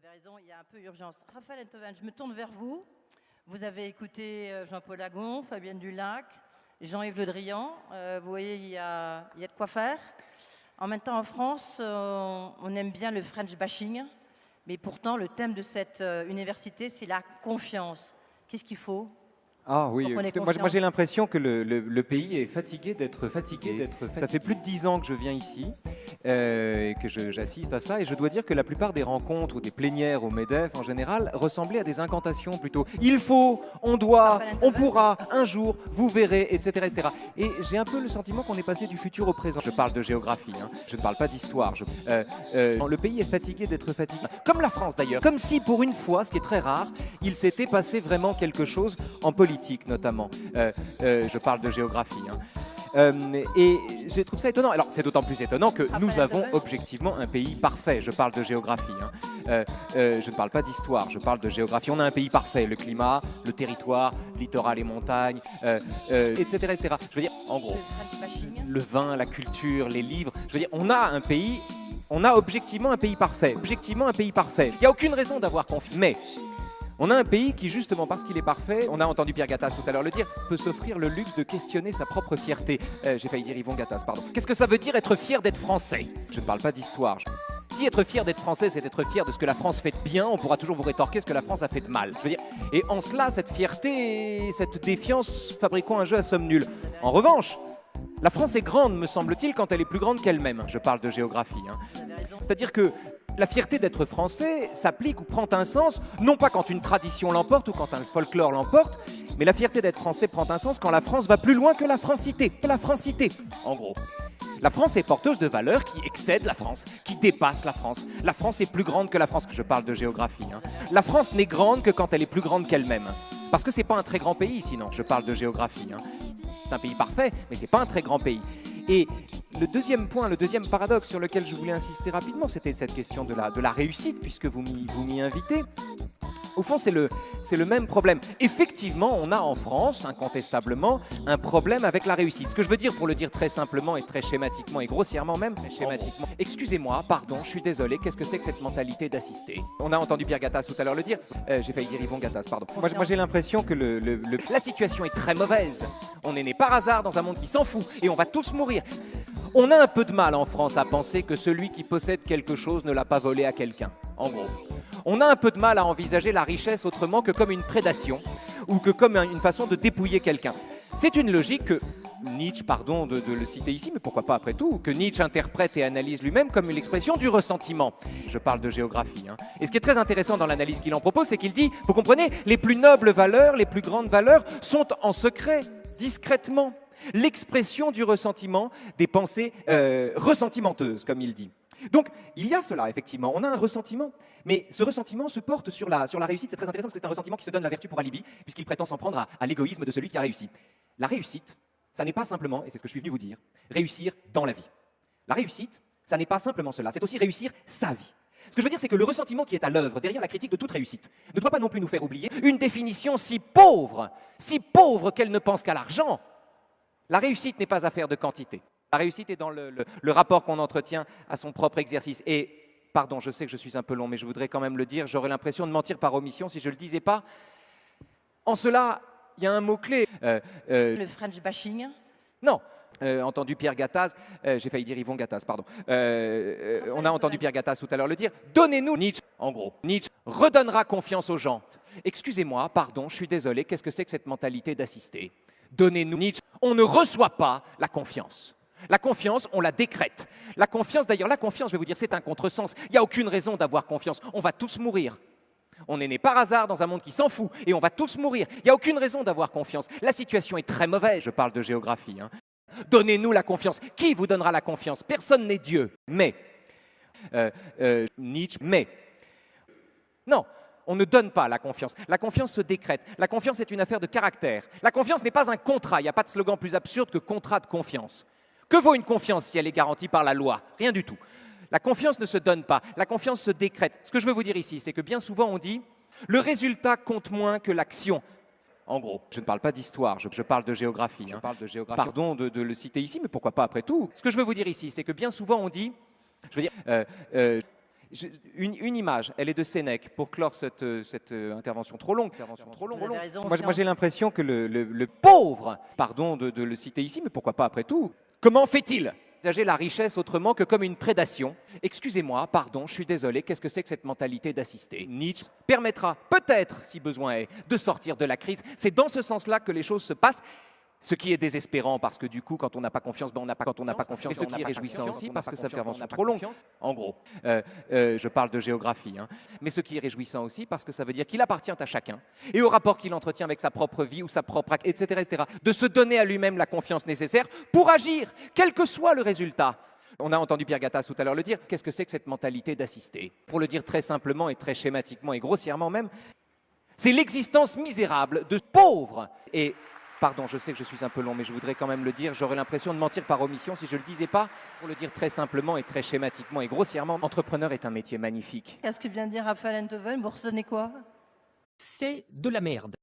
avez raison, il y a un peu urgence. Raphaël Enthoven, je me tourne vers vous. Vous avez écouté Jean-Paul Agon, Fabienne Dulac, Jean-Yves Le Drian. Vous voyez, il y a de quoi faire. En même temps, en France, on aime bien le French bashing. Mais pourtant, le thème de cette université, c'est la confiance. Qu'est-ce qu'il faut? Ah oui, Pour qu'on ait écoutez, moi confiance. j'ai l'impression que le pays est fatigué d'être fatigué. Ça fait plus de 10 ans que je viens ici et que j'assiste à ça, et je dois dire que la plupart des rencontres ou des plénières au MEDEF en général ressemblaient à des incantations plutôt. Il faut, on doit, on pourra, un jour, vous verrez, etc. etc. Et j'ai un peu le sentiment qu'on est passé du futur au présent. Je parle de géographie, hein. Je ne parle pas d'histoire. Le pays est fatigué d'être fatigué. Comme la France d'ailleurs. Comme si pour une fois, ce qui est très rare, il s'était passé vraiment quelque chose en politique notamment. Je parle de géographie. Hein. Et je trouve ça étonnant. Alors c'est d'autant plus étonnant que nous avons objectivement un pays parfait. Je parle de géographie. Hein. Je ne parle pas d'histoire, je parle de géographie. On a un pays parfait, le climat, le territoire, littoral et montagne, etc., etc. Je veux dire, en gros, le vin, la culture, les livres. Je veux dire, on a un pays, on a objectivement un pays parfait. Objectivement un pays parfait. Il n'y a aucune raison d'avoir confiance. Mais on a un pays qui, justement, parce qu'il est parfait, on a entendu Pierre Gattaz tout à l'heure le dire, peut s'offrir le luxe de questionner sa propre fierté. J'ai failli dire Yvon Gattaz, pardon. Qu'est-ce que ça veut dire être fier d'être français? Je ne parle pas d'histoire. Si être fier d'être français, c'est être fier de ce que la France fait de bien, on pourra toujours vous rétorquer ce que la France a fait de mal. Je veux dire, et en cela, cette fierté et cette défiance, fabriquons un jeu à somme nulle. En revanche, la France est grande, me semble-t-il, quand elle est plus grande qu'elle-même. Je parle de géographie. Hein. C'est-à-dire que la fierté d'être français s'applique ou prend un sens, non pas quand une tradition l'emporte ou quand un folklore l'emporte, mais la fierté d'être français prend un sens quand la France va plus loin que la francité. La francité, en gros. La France est porteuse de valeurs qui excèdent la France, qui dépassent la France. La France est plus grande que la France. Je parle de géographie. Hein. La France n'est grande que quand elle est plus grande qu'elle-même. Parce que c'est pas un très grand pays, sinon. Je parle de géographie. Hein. C'est un pays parfait, mais c'est pas un très grand pays. Et le deuxième point, le deuxième paradoxe sur lequel je voulais insister rapidement, c'était cette question de la réussite, puisque vous m'y invitez. Au fond, c'est le même problème. Effectivement, on a en France, incontestablement, un problème avec la réussite. Ce que je veux dire, pour le dire très simplement et très schématiquement, et grossièrement même, schématiquement, excusez-moi, pardon, je suis désolé, qu'est-ce que c'est que cette mentalité d'assister? On a entendu Pierre Gattaz tout à l'heure le dire, j'ai failli dire Yvon Gattaz, pardon. Moi j'ai l'impression que la situation est très mauvaise. On est né par hasard dans un monde qui s'en fout, et on va tous mourir. On a un peu de mal en France à penser que celui qui possède quelque chose ne l'a pas volé à quelqu'un, en gros. On a un peu de mal à envisager la richesse autrement que comme une prédation ou que comme une façon de dépouiller quelqu'un. C'est une logique que Nietzsche, pardon de le citer ici, mais pourquoi pas après tout, que Nietzsche interprète et analyse lui-même comme une expression du ressentiment. Je parle de géographie. Hein. Et ce qui est très intéressant dans l'analyse qu'il en propose, c'est qu'il dit, vous comprenez, les plus nobles valeurs, les plus grandes valeurs sont en secret, discrètement, l'expression du ressentiment, des pensées ressentimenteuses, comme il dit. Donc, il y a cela, effectivement. On a un ressentiment, mais ce ressentiment se porte sur la réussite. C'est très intéressant parce que c'est un ressentiment qui se donne la vertu pour alibi, puisqu'il prétend s'en prendre à l'égoïsme de celui qui a réussi. La réussite, ça n'est pas simplement, et c'est ce que je suis venu vous dire, réussir dans la vie. La réussite, ça n'est pas simplement cela, c'est aussi réussir sa vie. Ce que je veux dire, c'est que le ressentiment qui est à l'œuvre derrière la critique de toute réussite ne doit pas non plus nous faire oublier une définition si pauvre qu'elle ne pense qu'à l'argent. La réussite n'est pas affaire de quantité. La réussite est dans le rapport qu'on entretient à son propre exercice. Et, pardon, je sais que je suis un peu long, mais je voudrais quand même le dire, j'aurais l'impression de mentir par omission si je ne le disais pas. En cela, il y a un mot-clé. Le French bashing? Non. Entendu Pierre Gattaz, j'ai failli dire Yvon Gattaz, pardon. On a entendu Pierre Gattaz tout à l'heure le dire. Donnez-nous Nietzsche, en gros. Nietzsche redonnera confiance aux gens. Excusez-moi, pardon, je suis désolé, qu'est-ce que c'est que cette mentalité d'assister? Donnez-nous Nietzsche. On ne reçoit pas la confiance. La confiance, on la décrète. La confiance, d'ailleurs, je vais vous dire, c'est un contresens. Il n'y a aucune raison d'avoir confiance. On va tous mourir. On est né par hasard dans un monde qui s'en fout et on va tous mourir. Il n'y a aucune raison d'avoir confiance. La situation est très mauvaise. Je parle de géographie. Hein. Donnez-nous la confiance. Qui vous donnera la confiance? Personne n'est Dieu. Mais, Nietzsche, mais, non. On ne donne pas la confiance. La confiance se décrète. La confiance est une affaire de caractère. La confiance n'est pas un contrat. Il n'y a pas de slogan plus absurde que contrat de confiance. Que vaut une confiance si elle est garantie par la loi? Rien du tout. La confiance ne se donne pas. La confiance se décrète. Ce que je veux vous dire ici, c'est que bien souvent on dit « le résultat compte moins que l'action ». En gros, je ne parle pas d'histoire, je parle de géographie. Hein. Pardon de le citer ici, mais pourquoi pas après tout? Ce que je veux vous dire ici, c'est que bien souvent on dit, Une image, elle est de Sénèque, pour clore cette intervention trop longue. Vous avez raison, Moi j'ai l'impression que le pauvre, pardon de le citer ici, mais pourquoi pas après tout, comment fait-il envisager la richesse autrement que comme une prédation? Excusez-moi, pardon, je suis désolé, qu'est-ce que c'est que cette mentalité d'assister? Nietzsche permettra peut-être, si besoin est, de sortir de la crise. C'est dans ce sens-là que les choses se passent. Ce qui est désespérant parce que du coup, quand on n'a pas confiance, on n'a pas confiance. Et ce qui est réjouissant aussi parce que cette intervention est trop longue. En gros, je parle de géographie. Hein. Mais ce qui est réjouissant aussi parce que ça veut dire qu'il appartient à chacun et au rapport qu'il entretient avec sa propre vie ou sa propre acte, etc., de se donner à lui-même la confiance nécessaire pour agir, quel que soit le résultat. On a entendu Pierre Gattaz tout à l'heure le dire. Qu'est-ce que c'est que cette mentalité d'assister? Pour le dire très simplement et très schématiquement et grossièrement même, c'est l'existence misérable de pauvres. Et pardon, je sais que je suis un peu long, mais je voudrais quand même le dire. J'aurais l'impression de mentir par omission si je ne le disais pas. Pour le dire très simplement et très schématiquement et grossièrement, entrepreneur est un métier magnifique. Qu'est-ce que vient de dire Raphaël Enthoven? Vous retenez quoi? C'est de la merde.